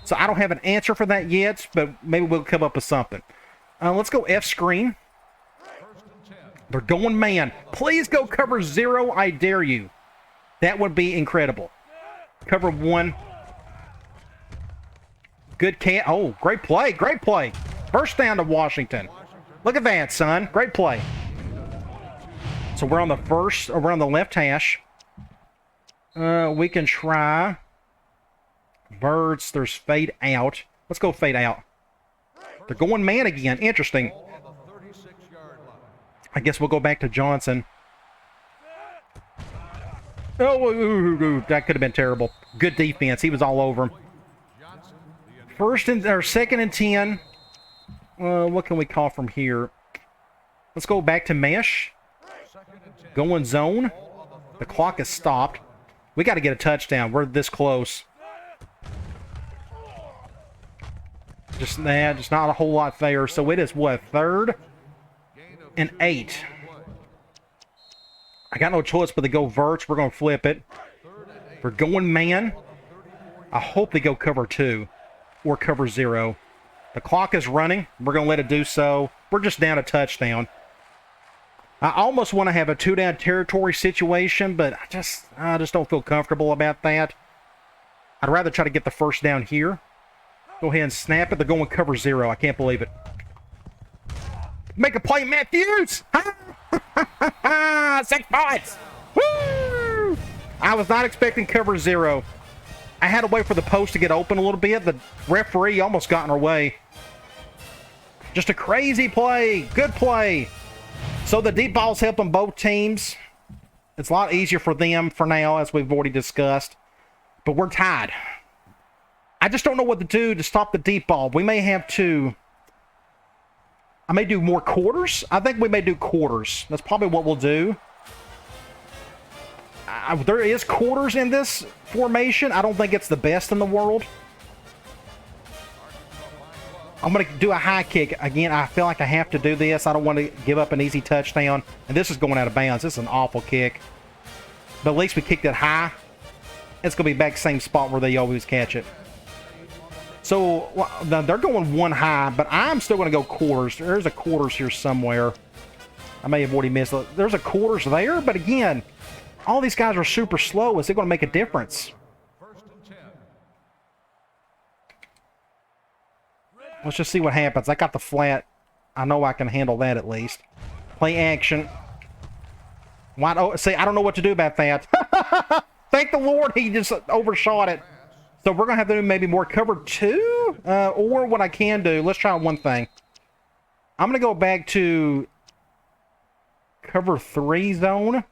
So I don't have an answer for that yet, but maybe we'll come up with something. Let's go F screen. They're going man. Please go cover 0. I dare you. That would be incredible. Cover 1. Good cat. Oh, great play. Great play. First down to Washington. Look at that, son. Great play. So we're on the first, or we're on the left hash. We can try birds. There's fade out. Let's go fade out. They're going man again. Interesting. I guess we'll go back to Johnson. Oh, that could have been terrible. Good defense. He was all over him. 2nd and 10. What can we call from here? Let's go back to mesh. Going zone. The clock is stopped. We got to get a touchdown. We're this close. Just not a whole lot there. So it is what? 3rd and 8. I got no choice but to go verts. We're going to flip it. We're going man. I hope they go cover 2 or cover 0. The clock is running. We're going to let it do so. We're just down a touchdown. I almost want to have a 2-down territory situation, but I just don't feel comfortable about that. I'd rather try to get the first down here. Go ahead and snap it. They're going cover 0. I can't believe it. Make a play, Matthews! 6 points! Woo! I was not expecting cover 0. I had to wait for the post to get open a little bit. The referee almost got in our way. Just a crazy play. Good play. So the deep ball's helping both teams. It's a lot easier for them for now, as we've already discussed. But we're tied. I just don't know what to do to stop the deep ball. We may have to... I may do more quarters. I think we may do quarters. That's probably what we'll do. There is quarters in this formation. I don't think it's the best in the world. I'm going to do a high kick. Again, I feel like I have to do this. I don't want to give up an easy touchdown. And this is going out of bounds. This is an awful kick. But at least we kicked it high. It's going to be back same spot where they always catch it. So they're going 1 high, but I'm still going to go quarters. There's a quarters here somewhere. I may have already missed it. There's a quarters there, but again, all these guys are super slow. Is it going to make a difference? Let's just see what happens. I got the flat. I know I can handle that at least. Play action. See, I don't know what to do about that. Thank the Lord he just overshot it. So we're going to have to do maybe more cover 2. Or what I can do, let's try one thing. I'm going to go back to cover 3 zone.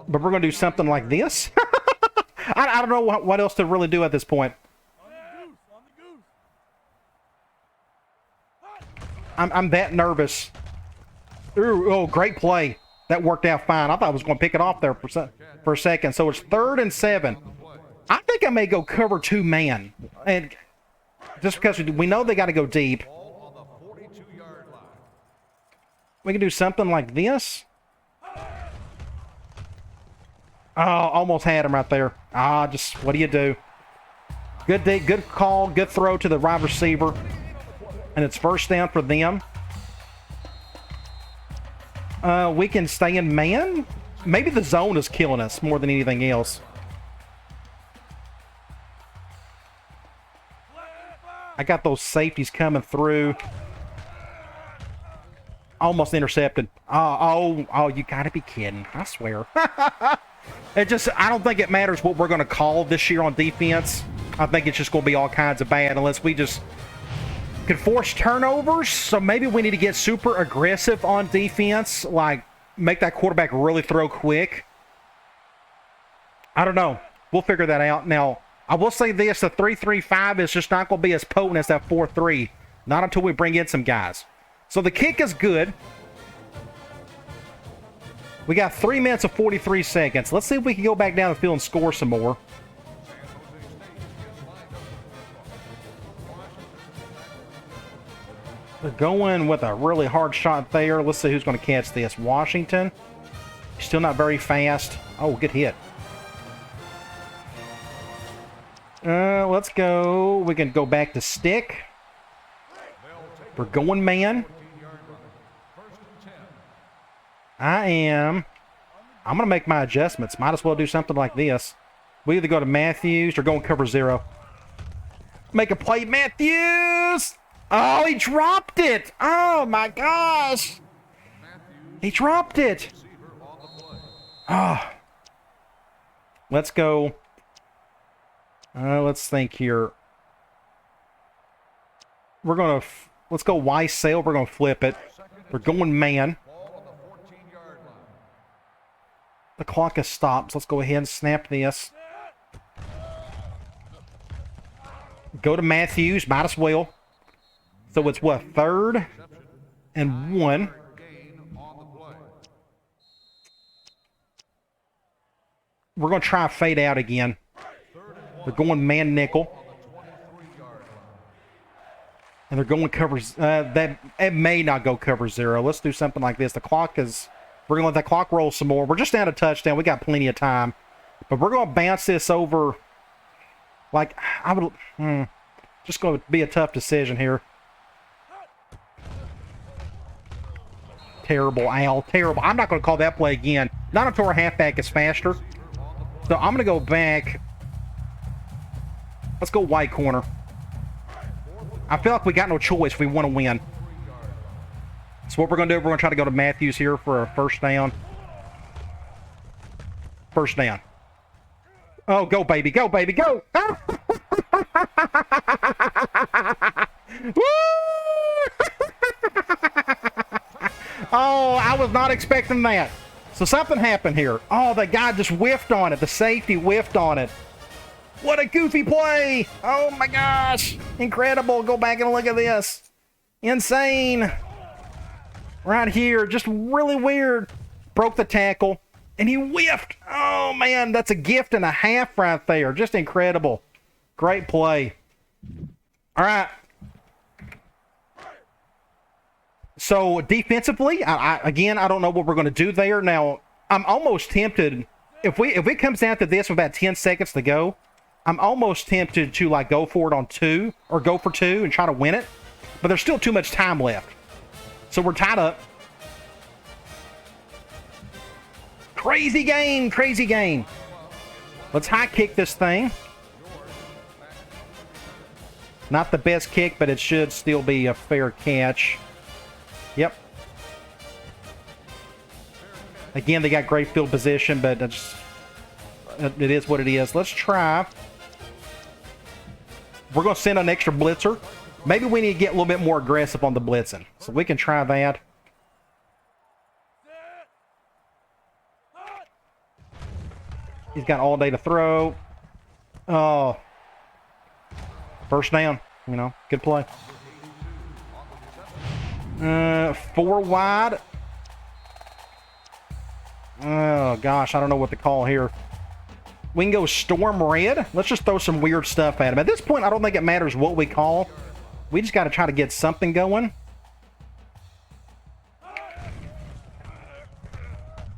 But we're going to do something like this. I don't know what else to really do at this point. I'm that nervous. Ooh, oh, great play. That worked out fine. I thought I was going to pick it off there for a second. So it's 3rd and 7. I think I may go cover 2 man. And just because we know they got to go deep. We can do something like this. Oh, almost had him right there. Just what do you do? Good call, good throw to the wide receiver. And it's 1st down for them. We can stay in man. Maybe the zone is killing us more than anything else. I got those safeties coming through. Almost intercepted. Oh, you gotta be kidding. I swear. I don't think it matters what we're going to call this year on defense. I think it's just going to be all kinds of bad unless we just can force turnovers. So maybe we need to get super aggressive on defense, like make that quarterback really throw quick. I don't know. We'll figure that out. Now, I will say this, the 3-3-5 is just not going to be as potent as that 4-3. Not until we bring in some guys. So the kick is good. We got 3 minutes and 43 seconds. Let's see if we can go back down the field and score some more. They're going with a really hard shot there. Let's see who's going to catch this. Washington. Still not very fast. Oh, good hit. Let's go. We can go back to stick. We're going man. I'm going to make my adjustments. Might as well do something like this. We either go to Matthews or go and cover 0. Make a play, Matthews! Oh, he dropped it! Oh, my gosh! He dropped it! Oh. Let's go. Let's think here. We're going to... Let's go Weiss sail. We're going to flip it. We're going man. The clock has stopped. So let's go ahead and snap this. Go to Matthews. Might as well. So it's what? 3rd and 1. We're going to try fade out again. They're going man nickel. And they're going covers. It may not go cover 0. Let's do something like this. The clock is... We're going to let that clock roll some more. We're just down a touchdown. We got plenty of time. But we're going to bounce this over. Like, I would... just going to be a tough decision here. Terrible, Al. Terrible. I'm not going to call that play again. Not until our halfback is faster. So I'm going to go back. Let's go white corner. I feel like we got no choice if we want to win. So what we're going to do, we're going to try to go to Matthews here for a 1st down. 1st down. Oh, go, baby. Go, baby. Go. Woo! Oh, I was not expecting that. So something happened here. Oh, the guy just whiffed on it. The safety whiffed on it. What a goofy play. Oh, my gosh. Incredible. Go back and look at this. Insane. Right here. Just really weird. Broke the tackle. And he whiffed. Oh, man. That's a gift and a half right there. Just incredible. Great play. All right. So, defensively, again, I don't know what we're going to do there. Now, I'm almost tempted. If it comes down to this with about 10 seconds to go, I'm almost tempted to, like, go for it on 2 or go for 2 and try to win it. But there's still too much time left. So, we're tied up. Crazy game. Crazy game. Let's high kick this thing. Not the best kick, but it should still be a fair catch. Yep. Again, they got great field position, but it is what it is. Let's try. We're going to send an extra blitzer. Maybe we need to get a little bit more aggressive on the blitzing. So we can try that. He's got all day to throw. Oh. 1st down. You know, good play. 4 wide. Oh, gosh, I don't know what to call here. We can go Storm Red. Let's just throw some weird stuff at him. At this point, I don't think it matters what we call. We just got to try to get something going.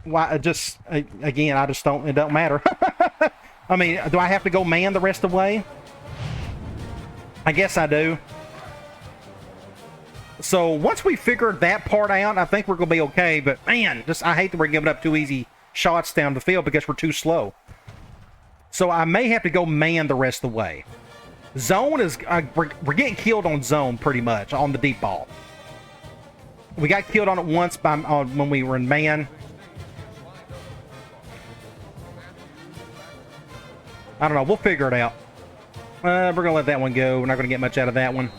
Why? Just, again, I just don't, it don't matter. I mean, do I have to go man the rest of the way? I guess I do. So once we figured that part out, I think we're going to be okay. But man, just I hate that we're giving up too easy shots down the field because we're too slow. So I may have to go man the rest of the way. Zone is, we're getting killed on zone pretty much on the deep ball. We got killed on it once by when we were in man. I don't know. We'll figure it out. We're going to let that one go. We're not going to get much out of that one.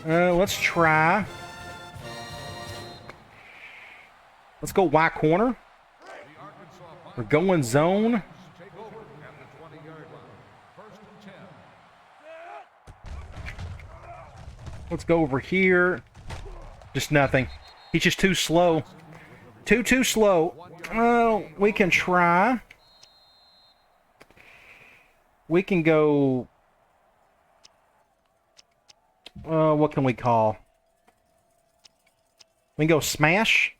Let's try. Let's go Y corner. We're going zone. Let's go over here. Just nothing. He's just too slow. Too slow. Well, we can try. We can go... what can we call? We can go smash.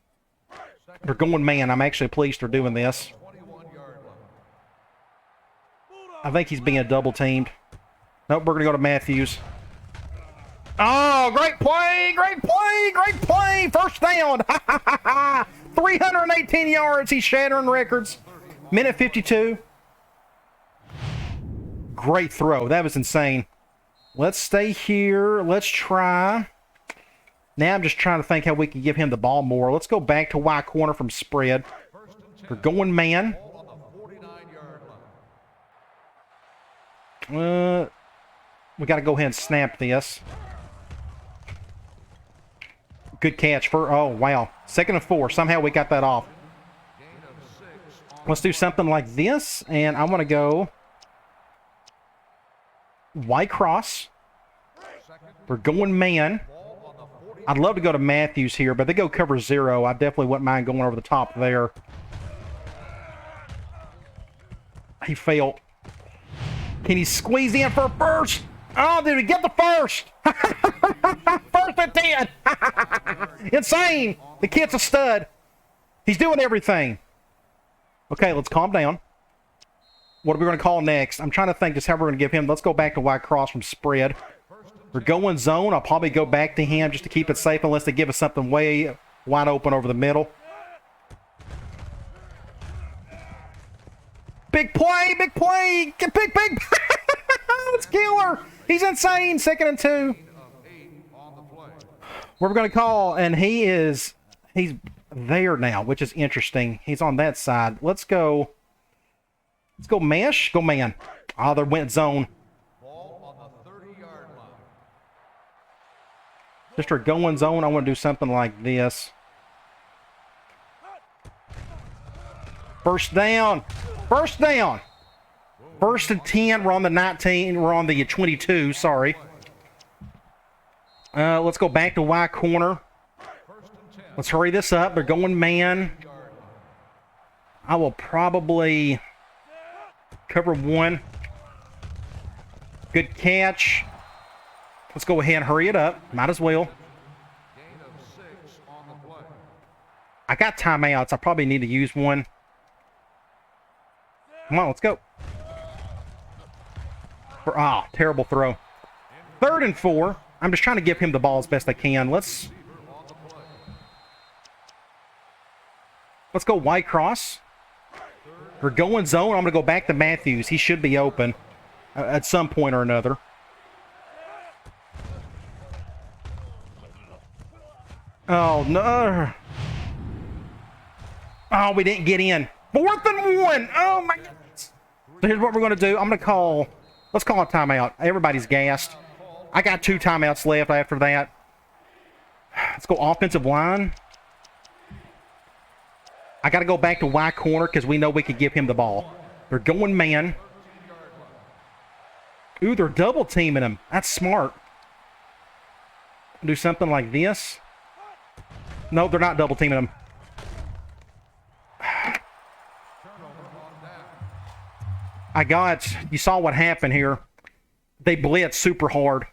We're going man. I'm actually pleased they're doing this. I think he's being double teamed. Nope, we're going to go to Matthews. Oh, great play! Great play! Great play! First down! 318 yards. He's shattering records. Minute 52. Great throw. That was insane. Let's stay here. Let's try. Now I'm just trying to think how we can give him the ball more. Let's go back to Y corner from spread. We're going man. We got to go ahead and snap this. Good catch for, oh, wow. 2nd and 4. Somehow we got that off. Let's do something like this. And I want to go Y cross. We're going man. I'd love to go to Matthews here, but they go cover 0. I definitely wouldn't mind going over the top there. He failed. Can he squeeze in for a first? Oh, did we get the first? First and 10. Insane. The kid's a stud. He's doing everything. Okay, let's calm down. What are we going to call next? I'm trying to think just how we're going to give him. Let's go back to Y cross from spread. We're going zone. I'll probably go back to him just to keep it safe unless they give us something way wide open over the middle. Big play, big play. Big. It's killer. He's insane. 2nd and 2. We're going to call, and he's there now, which is interesting. He's on that side. Let's go mesh. Go man. Oh, they went zone. Just for going zone, I want to do something like this. First down. First down. 1st and 10. We're on the 19. We're on the 22. Sorry. Let's go back to Y corner. Let's hurry this up. They're going man. I will probably cover 1. Good catch. Let's go ahead and hurry it up. Might as well. I got timeouts. I probably need to use one. Come on, let's go. Terrible throw. 3rd and 4. I'm just trying to give him the ball as best I can. Let's go Y cross. We're going zone. I'm going to go back to Matthews. He should be open at some point or another. Oh, no. Oh, we didn't get in. 4th and 1. Oh, my goodness. So here's what we're going to do. Let's call a timeout. Everybody's gassed. I got 2 timeouts left after that. Let's go offensive line. I got to go back to Y corner because we know we could give him the ball. They're going man. Ooh, they're double teaming him. That's smart. Do something like this. No, they're not double teaming him. you saw what happened here. They blitzed super hard.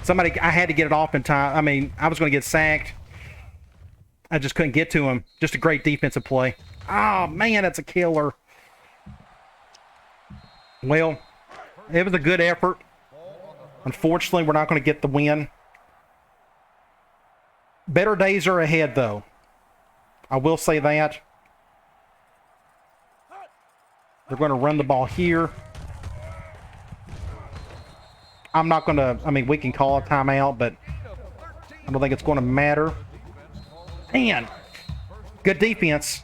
I had to get it off in time. I mean, I was going to get sacked. I just couldn't get to him. Just a great defensive play. Oh, man, that's a killer. Well, it was a good effort. Unfortunately, we're not going to get the win. Better days are ahead, though. I will say that. They're going to run the ball here. I'm not going to... I mean, we can call a timeout, but I don't think it's going to matter. Man, good defense.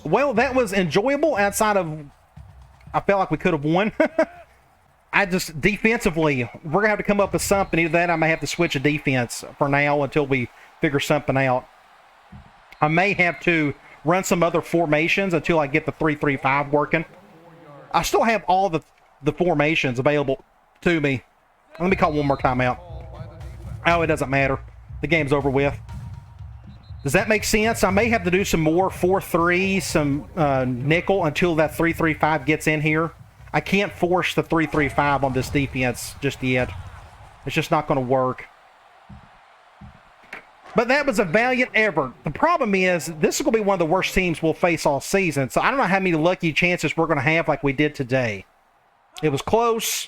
Well, that was enjoyable outside of... I felt like we could have won. Defensively, we're going to have to come up with something. Either that, I may have to switch a defense for now until we figure something out. I may have to run some other formations until I get the 3-3-5 working. I still have all the formations available to me. Let me call one more timeout. Oh, it doesn't matter. The game's over with. Does that make sense? I may have to do some more 4-3, some nickel until that 3-3-5 gets in here. I can't force the 3-3-5 on this defense just yet. It's just not going to work. But that was a valiant effort. The problem is, this is going to be one of the worst teams we'll face all season. So I don't know how many lucky chances we're going to have like we did today. It was close.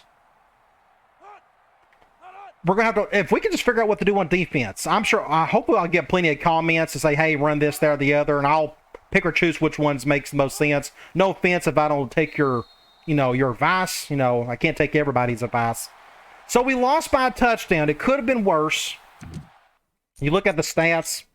We're going to have to, if we can just figure out what to do on defense. I hope I'll get plenty of comments to say, hey, run this, that, or the other, and I'll pick or choose which ones makes the most sense. No offense if I don't take your advice. I can't take everybody's advice. So we lost by a touchdown. It could have been worse. You look at the stats.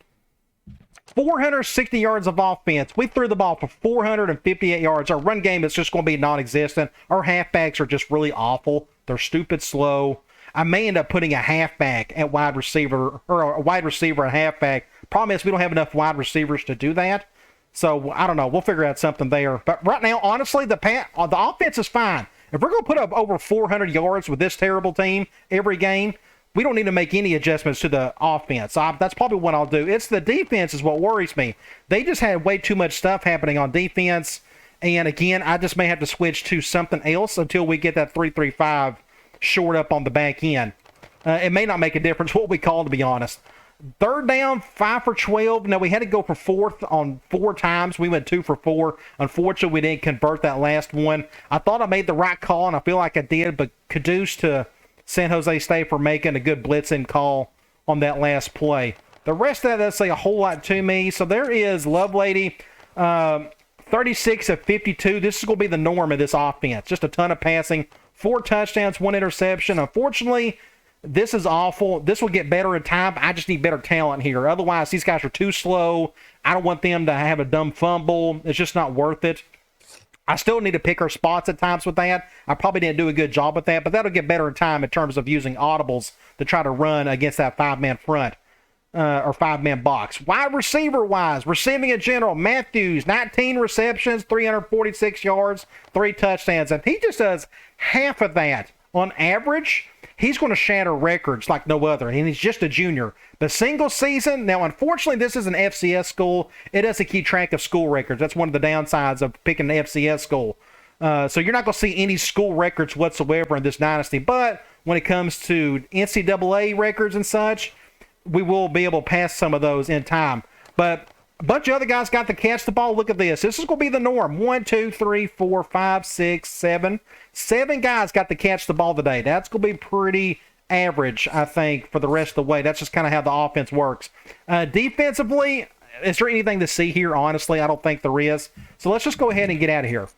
460 yards of offense. We threw the ball for 458 yards. Our run game is just going to be non-existent. Our halfbacks are just really awful. They're stupid slow. I may end up putting a halfback at wide receiver, or a wide receiver at halfback. Problem is we don't have enough wide receivers to do that. So, I don't know. We'll figure out something there. But right now, honestly, the offense is fine. If we're going to put up over 400 yards with this terrible team every game, we don't need to make any adjustments to the offense. That's probably what I'll do. It's the defense is what worries me. They just had way too much stuff happening on defense. And again, I just may have to switch to something else until we get that 3-3-5 short up on the back end. It may not make a difference what we call, to be honest. Third down, 5 for 12. Now, we had to go for fourth on 4 times. We went 2 for 4. Unfortunately, we didn't convert that last one. I thought I made the right call, and I feel like I did, but kudos to San Jose State for making a good blitzing call on that last play. The rest of that doesn't say a whole lot to me. So there is Lovelady, 36 of 52. This is going to be the norm of this offense. Just a ton of passing. 4 touchdowns, 1 interception. Unfortunately, this is awful. This will get better in time. I just need better talent here. Otherwise, these guys are too slow. I don't want them to have a dumb fumble. It's just not worth it. I still need to pick our spots at times with that. I probably didn't do a good job with that, but that'll get better in time in terms of using audibles to try to run against that 5-man front or 5-man box. Wide receiver-wise, receiving in general, Matthews, 19 receptions, 346 yards, 3 touchdowns. If he just does half of that on average, he's going to shatter records like no other, and he's just a junior. The single season, now unfortunately this is an FCS school. It doesn't keep track of school records. That's one of the downsides of picking an FCS school. So you're not going to see any school records whatsoever in this dynasty. But when it comes to NCAA records and such, we will be able to pass some of those in time. But a bunch of other guys got to catch the ball. Look at this. This is going to be the norm. 1, 2, 3, 4, 5, 6, 7. 7 guys got to catch the ball today. That's going to be pretty average, I think, for the rest of the way. That's just kind of how the offense works. Defensively, is there anything to see here? Honestly, I don't think there is. So let's just go ahead and get out of here.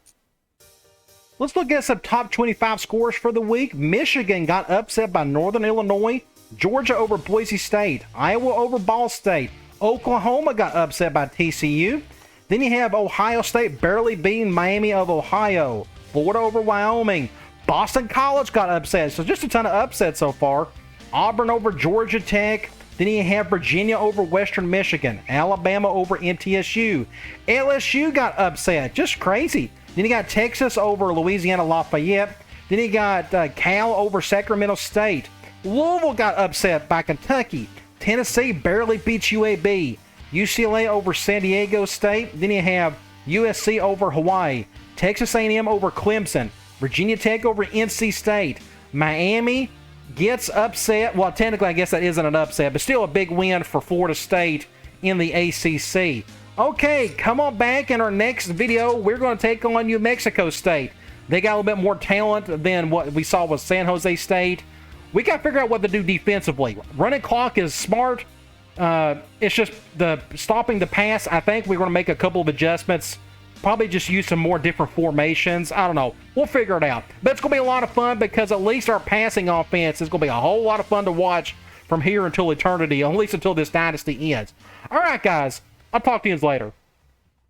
Let's look at some top 25 scores for the week. Michigan got upset by Northern Illinois. Georgia over Boise State. Iowa over Ball State. Oklahoma got upset by TCU. Then you have Ohio State barely beating Miami of Ohio. Florida over Wyoming. Boston College got upset. So just a ton of upsets so far. Auburn over Georgia Tech. Then you have Virginia over Western Michigan. Alabama over MTSU. LSU got upset. Just crazy. Then you got Texas over Louisiana Lafayette. Then you got Cal over Sacramento State. Louisville got upset by Kentucky. Tennessee barely beats UAB. UCLA over San Diego State. Then you have USC over Hawaii. Texas A&M over Clemson. Virginia Tech over NC State. Miami gets upset. Well, technically, I guess that isn't an upset, but still a big win for Florida State in the ACC. Okay, come on back in our next video. We're going to take on New Mexico State. They got a little bit more talent than what we saw with San Jose State. We got to figure out what to do defensively. Running clock is smart. It's just the stopping the pass. I think we're going to make a couple of adjustments. Probably just use some more different formations. I don't know. We'll figure it out. But it's going to be a lot of fun because at least our passing offense is going to be a whole lot of fun to watch from here until eternity, at least until this dynasty ends. All right, guys. I'll talk to you later.